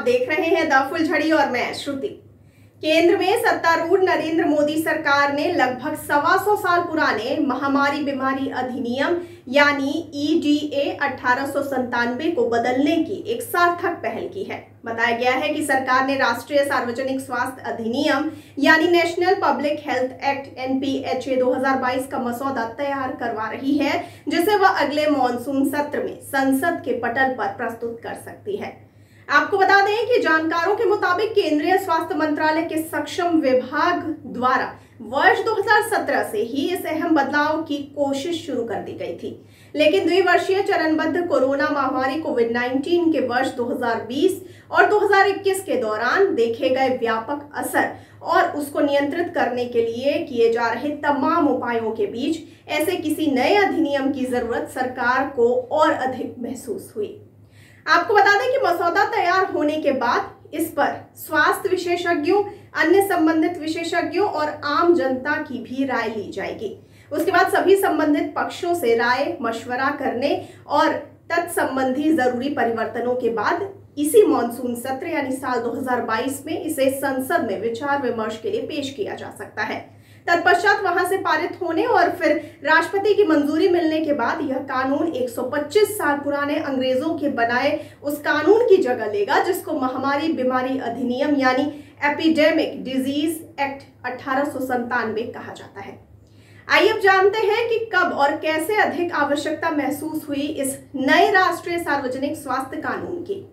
देख रहे हैं द फुलझड़ी और मैं श्रुति। केंद्र में सत्तारूढ़ नरेंद्र मोदी सरकार ने लगभग 125 साल पुराने महामारी बीमारी अधिनियम यानी EDA 1897 को बदलने की एक सार्थक पहल की है। बताया गया है कि सरकार ने राष्ट्रीय सार्वजनिक स्वास्थ्य अधिनियम यानी national public health act NPHA 2022 का मसौदा तैयार करवा रही है, जिसे वह अगले मॉनसून सत्र में संसद के पटल पर प्रस्तुत कर सकती है। आपको बता दें कि जानकारों के मुताबिक केंद्रीय स्वास्थ्य मंत्रालय के सक्षम विभाग द्वारा वर्ष 2017 से ही इस अहम बदलाव की कोशिश शुरू कर दी गई थी, लेकिन द्विवर्षीय चरणबद्ध कोरोना महामारी कोविड-19 के वर्ष 2020 और 2021 के दौरान देखे गए व्यापक असर और उसको नियंत्रित करने के लिए किए जा रहे तमाम उपायों के बीच ऐसे किसी नए अधिनियम की जरूरत सरकार को और अधिक महसूस हुई। आपको बता दें कि मसौदा तैयार होने के बाद इस पर स्वास्थ्य विशेषज्ञों, अन्य संबंधित विशेषज्ञों और आम जनता की भी राय ली जाएगी। उसके बाद सभी संबंधित पक्षों से राय मशवरा करने और तत्संबंधी जरूरी परिवर्तनों के बाद इसी मॉनसून सत्र यानी साल 2022 में इसे संसद में विचार विमर्श के लिए पेश किया जा सकता है। तत्पश्चात वहां से पारित होने और फिर राष्ट्रपति की मंजूरी मिलने के बाद यह कानून 125 साल पुराने अंग्रेजों के बनाए उस कानून की जगह लेगा जिसको महामारी बीमारी अधिनियम यानी एपिडेमिक डिजीज एक्ट 1897 कहा जाता है। आइए अब जानते हैं कि कब और कैसे अधिक आवश्यकता महसूस हुई इस नए राष्ट्रीय सार्वजनिक स्वास्थ्य कानून की।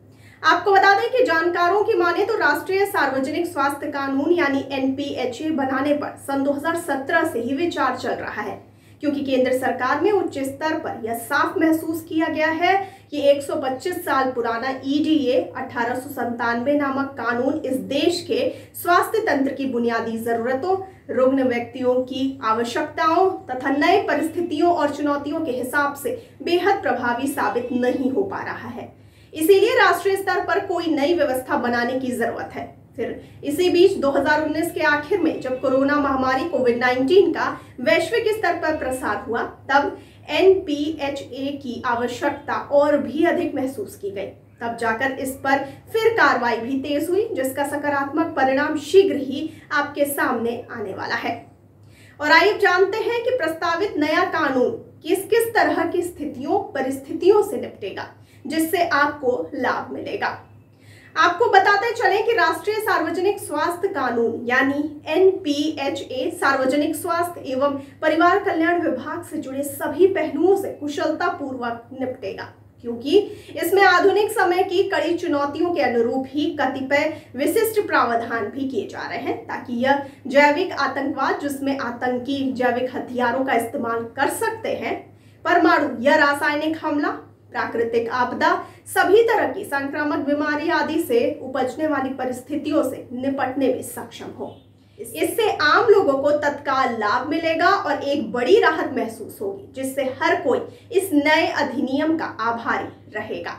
आपको बता दें कि जानकारों की माने तो राष्ट्रीय सार्वजनिक स्वास्थ्य कानून यानी NPHA बनाने पर सन 2017 से ही विचार चल रहा है, क्योंकि केंद्र सरकार में उच्च स्तर पर यह साफ महसूस किया गया है कि 125 साल पुराना EDA 1897 नामक कानून इस देश के स्वास्थ्य तंत्र की बुनियादी जरूरतों, रुग्ण व्यक्तियों की आवश्यकताओं तथा नए परिस्थितियों और चुनौतियों के हिसाब से बेहद प्रभावी साबित नहीं हो पा रहा है। इसीलिए राष्ट्रीय स्तर पर कोई नई व्यवस्था बनाने की जरूरत है। फिर इसी बीच 2019 के आखिर में जब कोरोना महामारी कोविड-19 का वैश्विक स्तर पर प्रसार हुआ, तब NPHA की आवश्यकता और भी अधिक महसूस की गई। तब जाकर इस पर फिर कार्रवाई भी तेज हुई, जिसका सकारात्मक परिणाम शीघ्र ही आपके सामने आने वाला है। और आइए जानते हैं कि प्रस्तावित नया कानून किस किस तरह की स्थितियों परिस्थितियों से निपटेगा, जिससे आपको लाभ मिलेगा। आपको बताते चलें कि राष्ट्रीय सार्वजनिक स्वास्थ्य कानून यानी NPHA सार्वजनिक स्वास्थ्य एवं परिवार कल्याण विभाग से जुड़े सभी पहलुओं से कुशलता पूर्वक निपटेगा, क्योंकि इसमें आधुनिक समय की कड़ी चुनौतियों के अनुरूप ही कतिपय विशिष्ट प्रावधान भी किए जा रहे हैं, ताकि यह जैविक आतंकवाद, जिसमें आतंकी जैविक हथियारों का इस्तेमाल कर सकते हैं, परमाणु या रासायनिक हमला, प्राकृतिक आपदा, सभी तरह की संक्रामक बीमारी आदि से उपजने वाली परिस्थितियों से निपटने में सक्षम हो। इससे आम लोगों को तत्काल लाभ मिलेगा और एक बड़ी राहत महसूस होगी, जिससे हर कोई इस नए अधिनियम का आभारी रहेगा।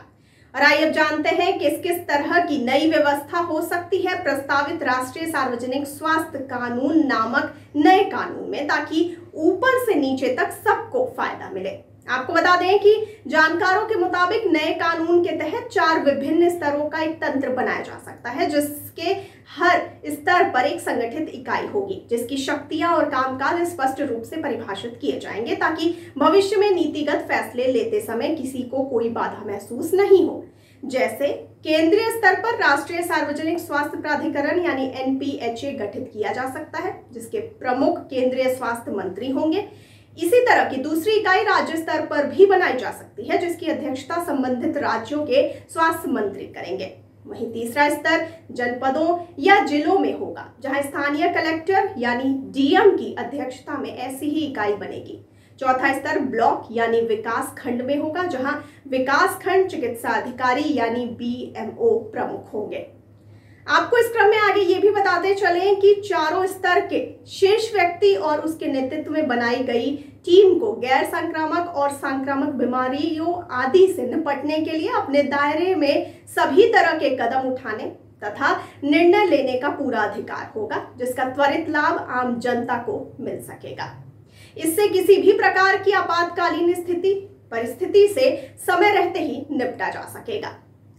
और आइए अब जानते हैं किस किस तरह की नई व्यवस्था हो सकती है प्रस्तावित राष्ट्रीय सार्वजनिक स्वास्थ्य कानून नामक नए कानून में, ताकि ऊपर से नीचे तक सबको फायदा मिले। आपको बता दें कि जानकारों के मुताबिक नए कानून के तहत 4 विभिन्न स्तरों का एक तंत्र बनाया जा सकता है, जिसके हर स्तर पर एक संगठित इकाई होगी, जिसकी शक्तियां और कामकाज स्पष्ट रूप से परिभाषित किए जाएंगे, ताकि भविष्य में नीतिगत फैसले लेते समय किसी को कोई बाधा महसूस नहीं हो। जैसे केंद्रीय स्तर पर राष्ट्रीय सार्वजनिक स्वास्थ्य प्राधिकरण यानी NPHA गठित किया जा सकता है, जिसके प्रमुख केंद्रीय स्वास्थ्य मंत्री होंगे। इसी तरह की दूसरी इकाई राज्य स्तर पर भी बनाई जा सकती है, जिसकी अध्यक्षता संबंधित राज्यों के स्वास्थ्य मंत्री करेंगे। वहीं तीसरा स्तर जनपदों या जिलों में होगा, जहां स्थानीय कलेक्टर यानी DM की अध्यक्षता में ऐसी ही इकाई बनेगी। चौथा स्तर ब्लॉक यानी विकास खंड में होगा, जहां विकास खंड चिकित्सा अधिकारी यानी BMO प्रमुख होंगे। आपको इस क्रम में आगे ये भी बताते चलें कि चारों स्तर के शीर्ष व्यक्ति और उसके नेतृत्व में बनाई गई टीम को गैर संक्रामक और संक्रामक बीमारियों आदि से निपटने के लिए अपने दायरे में सभी तरह के कदम उठाने तथा निर्णय लेने का पूरा अधिकार होगा, जिसका त्वरित लाभ आम जनता को मिल सकेगा। इससे किसी भी प्रकार की आपातकालीन परिस्थिति से समय रहते ही निपटा जा सकेगा।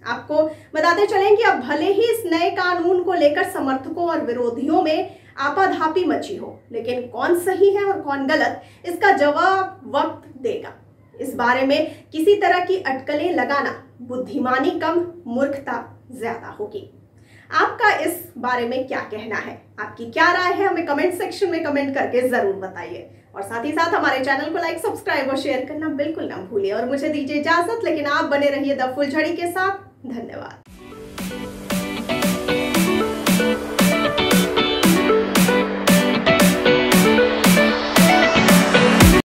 आपको बताते चलें कि अब भले ही इस नए कानून को लेकर समर्थकों और विरोधियों में आपाधापी मची हो, लेकिन कौन सही है और कौन गलत, इसका जवाब वक्त देगा। इस बारे में किसी तरह की अटकलें लगाना बुद्धिमानी कम, मूर्खता ज्यादा होगी। आपका इस बारे में क्या कहना है? आपकी क्या राय है? हमें कमेंट सेक्शन में कमेंट करके जरूर बताइए और साथ ही साथ हमारे चैनल को लाइक, सब्सक्राइब और शेयर करना बिल्कुल ना भूलिए। और मुझे दीजिए इजाजत, लेकिन आप बने रहिए द फुलझड़ी के साथ। धन्यवाद।